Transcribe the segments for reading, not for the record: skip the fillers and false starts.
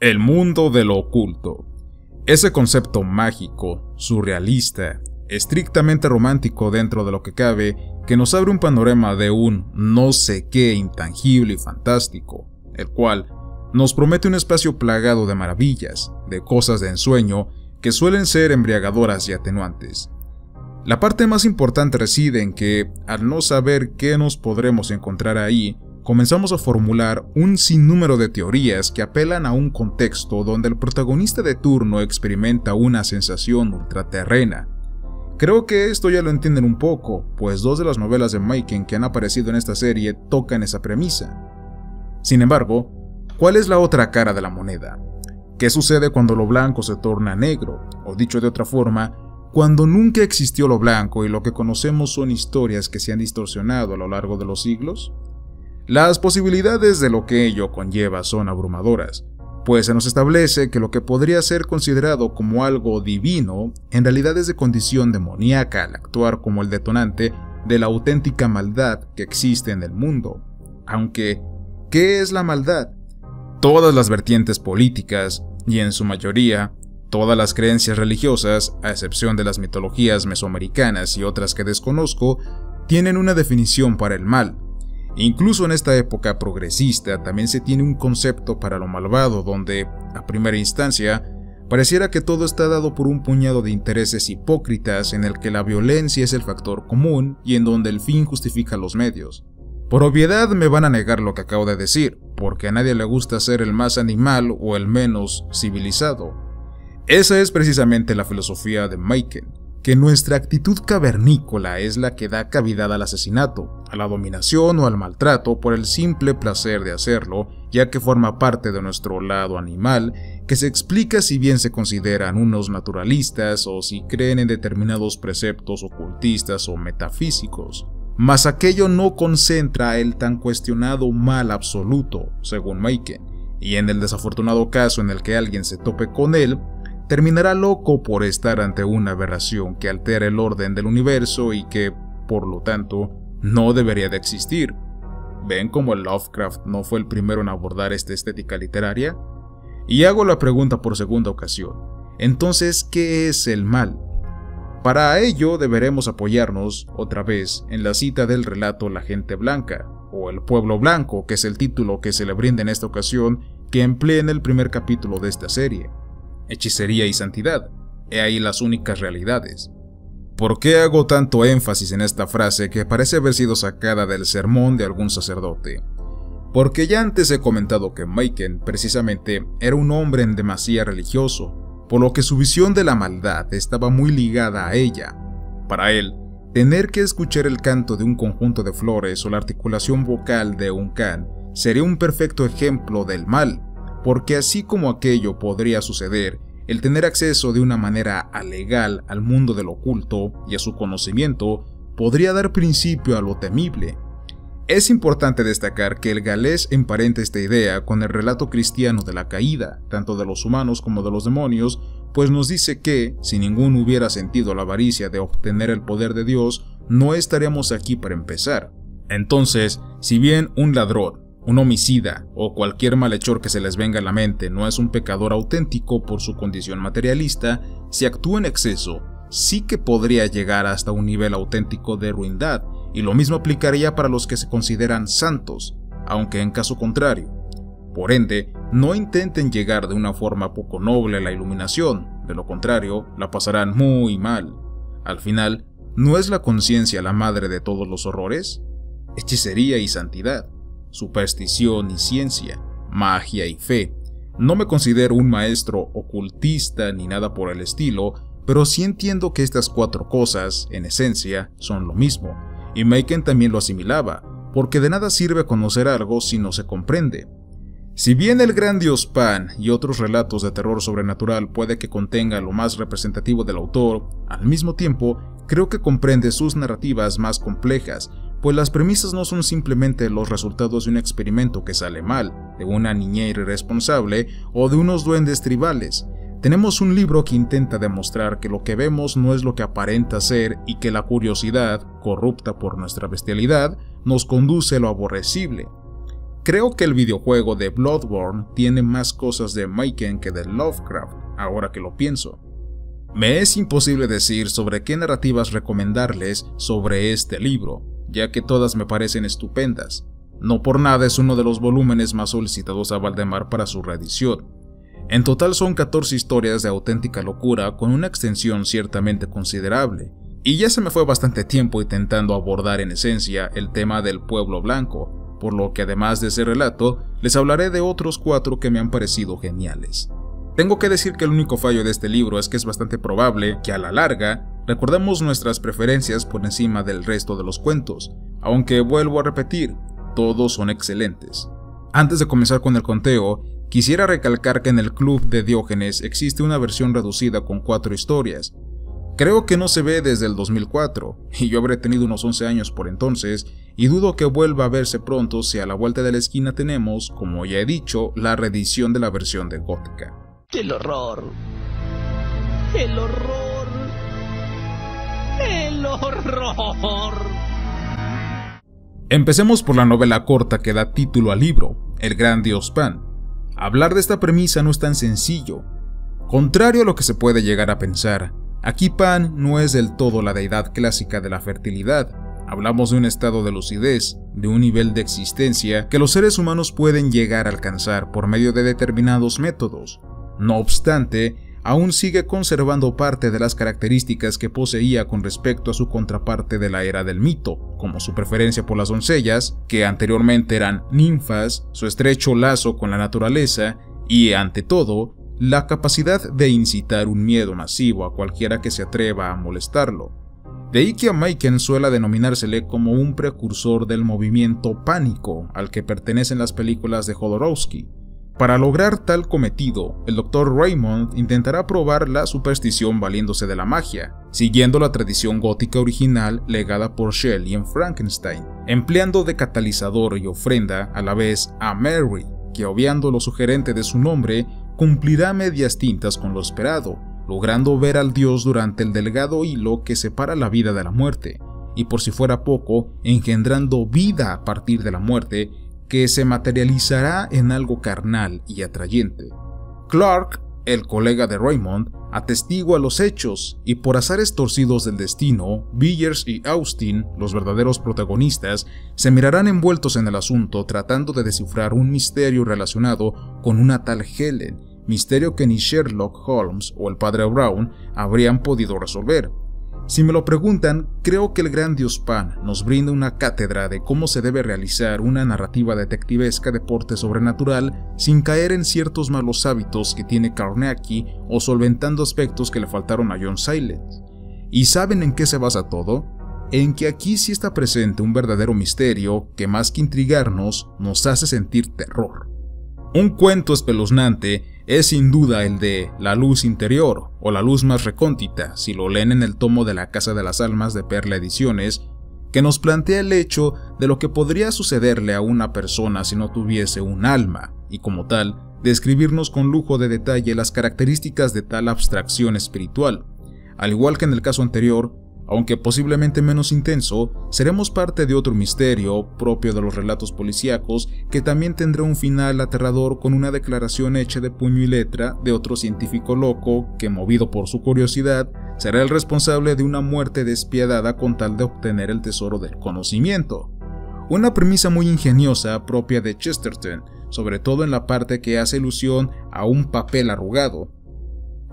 El mundo de lo oculto. Ese concepto mágico, surrealista, estrictamente romántico dentro de lo que cabe, que nos abre un panorama de un no sé qué intangible y fantástico, el cual nos promete un espacio plagado de maravillas, de cosas de ensueño que suelen ser embriagadoras y atenuantes. La parte más importante reside en que, al no saber qué nos podremos encontrar ahí, comenzamos a formular un sinnúmero de teorías que apelan a un contexto donde el protagonista de turno experimenta una sensación ultraterrena. Creo que esto ya lo entienden un poco, pues dos de las novelas de Machen que han aparecido en esta serie tocan esa premisa. Sin embargo, ¿cuál es la otra cara de la moneda? ¿Qué sucede cuando lo blanco se torna negro? O dicho de otra forma, cuando nunca existió lo blanco y lo que conocemos son historias que se han distorsionado a lo largo de los siglos. Las posibilidades de lo que ello conlleva son abrumadoras, pues se nos establece que lo que podría ser considerado como algo divino, en realidad es de condición demoníaca al actuar como el detonante de la auténtica maldad que existe en el mundo. Aunque, ¿qué es la maldad? Todas las vertientes políticas, y en su mayoría, todas las creencias religiosas, a excepción de las mitologías mesoamericanas y otras que desconozco, tienen una definición para el mal. Incluso en esta época progresista también se tiene un concepto para lo malvado donde, a primera instancia, pareciera que todo está dado por un puñado de intereses hipócritas en el que la violencia es el factor común y en donde el fin justifica los medios. Por obviedad me van a negar lo que acabo de decir, porque a nadie le gusta ser el más animal o el menos civilizado. Esa es precisamente la filosofía de Machen, que nuestra actitud cavernícola es la que da cavidad al asesinato, a la dominación o al maltrato por el simple placer de hacerlo, ya que forma parte de nuestro lado animal, que se explica si bien se consideran unos naturalistas o si creen en determinados preceptos ocultistas o metafísicos. Mas aquello no concentra el tan cuestionado mal absoluto, según Machen, y en el desafortunado caso en el que alguien se tope con él, terminará loco por estar ante una aberración que altera el orden del universo y que, por lo tanto, no debería de existir. ¿Ven cómo Lovecraft no fue el primero en abordar esta estética literaria? Y hago la pregunta por segunda ocasión. Entonces, ¿qué es el mal? Para ello deberemos apoyarnos, otra vez, en la cita del relato La gente blanca, o El pueblo blanco, que es el título que se le brinda en esta ocasión, que emplea en el primer capítulo de esta serie. Hechicería y santidad, he ahí las únicas realidades. ¿Por qué hago tanto énfasis en esta frase que parece haber sido sacada del sermón de algún sacerdote? Porque ya antes he comentado que Machen, precisamente, era un hombre en demasía religioso, por lo que su visión de la maldad estaba muy ligada a ella. Para él, tener que escuchar el canto de un conjunto de flores o la articulación vocal de un can sería un perfecto ejemplo del mal, porque así como aquello podría suceder, el tener acceso de una manera alegal al mundo del oculto y a su conocimiento podría dar principio a lo temible. Es importante destacar que el galés emparenta esta idea con el relato cristiano de la caída, tanto de los humanos como de los demonios, pues nos dice que, si ninguno hubiera sentido la avaricia de obtener el poder de Dios, no estaríamos aquí para empezar. Entonces, si bien un ladrón, un homicida o cualquier malhechor que se les venga a la mente no es un pecador auténtico por su condición materialista, si actúa en exceso, sí que podría llegar hasta un nivel auténtico de ruindad, y lo mismo aplicaría para los que se consideran santos, aunque en caso contrario. Por ende, no intenten llegar de una forma poco noble a la iluminación, de lo contrario, la pasarán muy mal. Al final, ¿no es la conciencia la madre de todos los horrores? Hechicería y santidad, superstición y ciencia, magia y fe. No me considero un maestro ocultista ni nada por el estilo, pero sí entiendo que estas cuatro cosas, en esencia, son lo mismo, y Machen también lo asimilaba, porque de nada sirve conocer algo si no se comprende. Si bien el gran dios Pan y otros relatos de terror sobrenatural puede que contenga lo más representativo del autor, al mismo tiempo, creo que comprende sus narrativas más complejas, pues las premisas no son simplemente los resultados de un experimento que sale mal, de una niñera irresponsable o de unos duendes tribales. Tenemos un libro que intenta demostrar que lo que vemos no es lo que aparenta ser y que la curiosidad, corrupta por nuestra bestialidad, nos conduce a lo aborrecible. Creo que el videojuego de Bloodborne tiene más cosas de Maiken que de Lovecraft, ahora que lo pienso. Me es imposible decir sobre qué narrativas recomendarles sobre este libro, ya que todas me parecen estupendas. No por nada es uno de los volúmenes más solicitados a Valdemar para su reedición. En total son 14 historias de auténtica locura con una extensión ciertamente considerable, y ya se me fue bastante tiempo intentando abordar en esencia el tema del pueblo blanco, por lo que además de ese relato, les hablaré de otros 4 que me han parecido geniales. Tengo que decir que el único fallo de este libro es que es bastante probable que a la larga recordemos nuestras preferencias por encima del resto de los cuentos, aunque vuelvo a repetir, todos son excelentes. Antes de comenzar con el conteo, quisiera recalcar que en el Club de Diógenes existe una versión reducida con 4 historias. Creo que no se ve desde el 2004, y yo habré tenido unos 11 años por entonces, y dudo que vuelva a verse pronto si a la vuelta de la esquina tenemos, como ya he dicho, la reedición de la versión de Gótica. ¡El horror! ¡El horror! ¡El horror! Empecemos por la novela corta que da título al libro, El Gran Dios Pan. Hablar de esta premisa no es tan sencillo. Contrario a lo que se puede llegar a pensar, aquí Pan no es del todo la deidad clásica de la fertilidad. Hablamos de un estado de lucidez, de un nivel de existencia que los seres humanos pueden llegar a alcanzar por medio de determinados métodos. No obstante, aún sigue conservando parte de las características que poseía con respecto a su contraparte de la era del mito, como su preferencia por las doncellas, que anteriormente eran ninfas, su estrecho lazo con la naturaleza y, ante todo, la capacidad de incitar un miedo masivo a cualquiera que se atreva a molestarlo. De ahí que a Maiken suele denominársele como un precursor del movimiento pánico al que pertenecen las películas de Jodorowsky. Para lograr tal cometido, el Dr. Raymond intentará probar la superstición valiéndose de la magia, siguiendo la tradición gótica original legada por Shelley en Frankenstein, empleando de catalizador y ofrenda a la vez a Mary, que obviando lo sugerente de su nombre, cumplirá medias tintas con lo esperado, logrando ver al dios durante el delgado hilo que separa la vida de la muerte, y por si fuera poco, engendrando vida a partir de la muerte, que se materializará en algo carnal y atrayente. Clark, el colega de Raymond, atestigua los hechos, y por azares torcidos del destino, Byers y Austin, los verdaderos protagonistas, se mirarán envueltos en el asunto tratando de descifrar un misterio relacionado con una tal Helen, misterio que ni Sherlock Holmes o el padre Brown habrían podido resolver. Si me lo preguntan, creo que el Gran Dios Pan nos brinda una cátedra de cómo se debe realizar una narrativa detectivesca de porte sobrenatural sin caer en ciertos malos hábitos que tiene Carnacki o solventando aspectos que le faltaron a John Silence. ¿Y saben en qué se basa todo? En que aquí sí está presente un verdadero misterio que más que intrigarnos, nos hace sentir terror. Un cuento espeluznante es sin duda el de La Luz Interior, o La Luz Más Recóndita, si lo leen en el tomo de La Casa de las Almas de Perla Ediciones, que nos plantea el hecho de lo que podría sucederle a una persona si no tuviese un alma, y como tal, describirnos con lujo de detalle las características de tal abstracción espiritual. Al igual que en el caso anterior, aunque posiblemente menos intenso, seremos parte de otro misterio propio de los relatos policíacos que también tendrá un final aterrador con una declaración hecha de puño y letra de otro científico loco que, movido por su curiosidad, será el responsable de una muerte despiadada con tal de obtener el tesoro del conocimiento. Una premisa muy ingeniosa propia de Chesterton, sobre todo en la parte que hace alusión a un papel arrugado.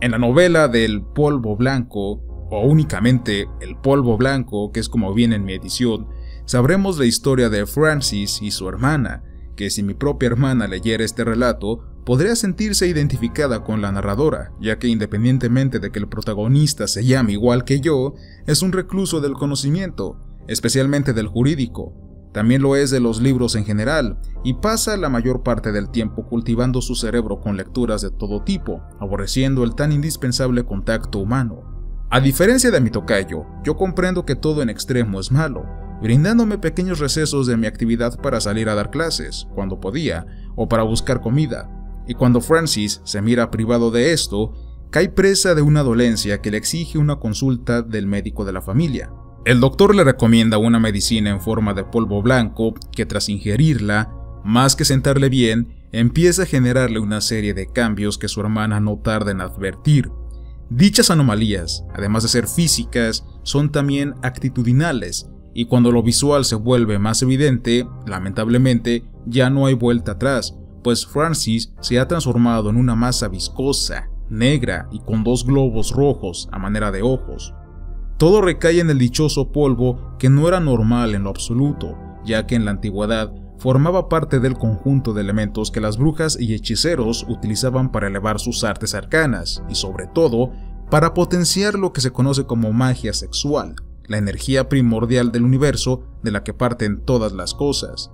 En la novela del polvo blanco, o únicamente El polvo blanco, que es como viene en mi edición, sabremos la historia de Francis y su hermana, que si mi propia hermana leyera este relato, podría sentirse identificada con la narradora, ya que independientemente de que el protagonista se llame igual que yo, es un recluso del conocimiento, especialmente del jurídico. También lo es de los libros en general, y pasa la mayor parte del tiempo cultivando su cerebro con lecturas de todo tipo, aborreciendo el tan indispensable contacto humano. A diferencia de mi tocayo, yo comprendo que todo en extremo es malo, brindándome pequeños recesos de mi actividad para salir a dar clases, cuando podía, o para buscar comida, y cuando Francis se mira privado de esto, cae presa de una dolencia que le exige una consulta del médico de la familia. El doctor le recomienda una medicina en forma de polvo blanco que tras ingerirla, Más que sentarle bien, empieza a generarle una serie de cambios que su hermana no tarda en advertir. Dichas anomalías, además de ser físicas, son también actitudinales, y cuando lo visual se vuelve más evidente, lamentablemente, ya no hay vuelta atrás, pues Francis se ha transformado en una masa viscosa, negra y con 2 globos rojos a manera de ojos. Todo recae en el dichoso polvo que no era normal en lo absoluto, ya que en la antigüedad formaba parte del conjunto de elementos que las brujas y hechiceros utilizaban para elevar sus artes arcanas y sobre todo para potenciar lo que se conoce como magia sexual, la energía primordial del universo de la que parten todas las cosas.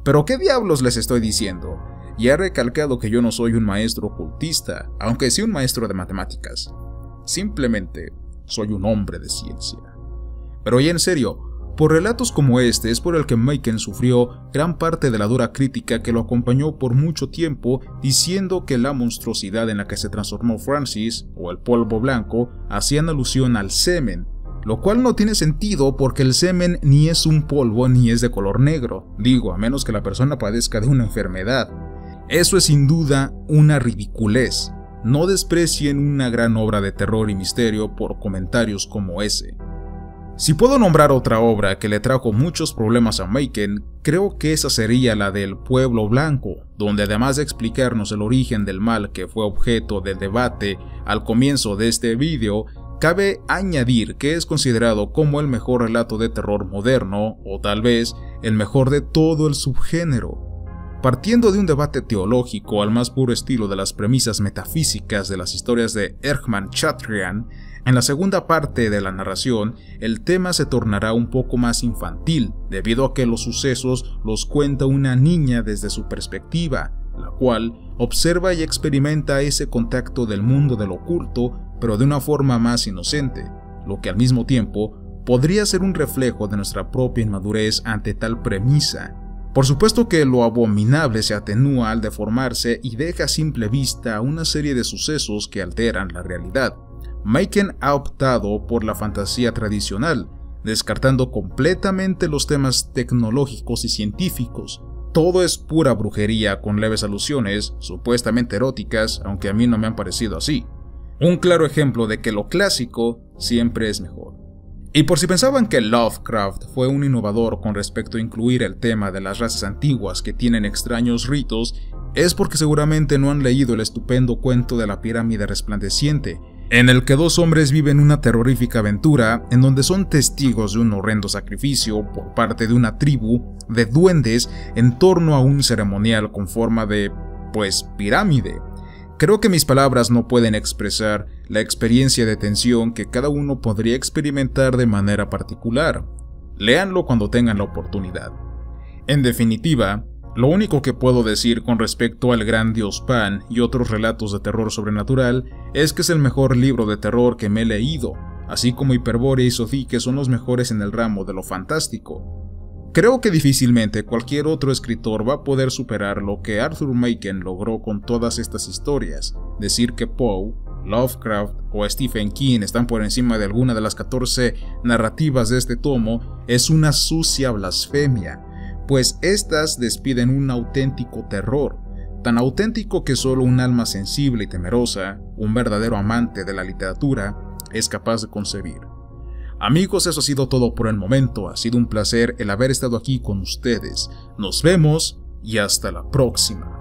¿Pero qué diablos les estoy diciendo? Ya he recalcado que yo no soy un maestro ocultista, aunque sí un maestro de matemáticas. Simplemente soy un hombre de ciencia. Pero ya en serio, por relatos como este es por el que Machen sufrió gran parte de la dura crítica que lo acompañó por mucho tiempo, diciendo que la monstruosidad en la que se transformó Francis, o el polvo blanco, hacían alusión al semen, lo cual no tiene sentido porque el semen ni es un polvo ni es de color negro, digo, a menos que la persona padezca de una enfermedad. Eso es sin duda una ridiculez. No desprecien una gran obra de terror y misterio por comentarios como ese. Si puedo nombrar otra obra que le trajo muchos problemas a Machen, creo que esa sería la del Pueblo Blanco, donde además de explicarnos el origen del mal que fue objeto del debate al comienzo de este vídeo, cabe añadir que es considerado como el mejor relato de terror moderno, o tal vez el mejor de todo el subgénero. Partiendo de un debate teológico al más puro estilo de las premisas metafísicas de las historias de Erchman Chatrian, en la segunda parte de la narración, el tema se tornará un poco más infantil, debido a que los sucesos los cuenta una niña desde su perspectiva, la cual observa y experimenta ese contacto del mundo del oculto, pero de una forma más inocente, lo que al mismo tiempo podría ser un reflejo de nuestra propia inmadurez ante tal premisa. Por supuesto que lo abominable se atenúa al deformarse y deja a simple vista una serie de sucesos que alteran la realidad. Machen ha optado por la fantasía tradicional, descartando completamente los temas tecnológicos y científicos. Todo es pura brujería con leves alusiones, supuestamente eróticas, aunque a mí no me han parecido así. Un claro ejemplo de que lo clásico siempre es mejor. Y por si pensaban que Lovecraft fue un innovador con respecto a incluir el tema de las razas antiguas que tienen extraños ritos, es porque seguramente no han leído el estupendo cuento de la pirámide resplandeciente, en el que 2 hombres viven una terrorífica aventura en donde son testigos de un horrendo sacrificio por parte de una tribu de duendes en torno a un ceremonial con forma de, pirámide. Creo que mis palabras no pueden expresar la experiencia de tensión que cada uno podría experimentar de manera particular. Léanlo cuando tengan la oportunidad. En definitiva, lo único que puedo decir con respecto al gran dios Pan y otros relatos de terror sobrenatural es que es el mejor libro de terror que me he leído, así como Hyperborea y Sophie, que son los mejores en el ramo de lo fantástico. Creo que difícilmente cualquier otro escritor va a poder superar lo que Arthur Machen logró con todas estas historias. Decir que Poe, Lovecraft o Stephen King están por encima de alguna de las 14 narrativas de este tomo es una sucia blasfemia, pues estas despiden un auténtico terror, tan auténtico que solo un alma sensible y temerosa, un verdadero amante de la literatura, es capaz de concebir. Amigos, eso ha sido todo por el momento, ha sido un placer el haber estado aquí con ustedes. Nos vemos y hasta la próxima.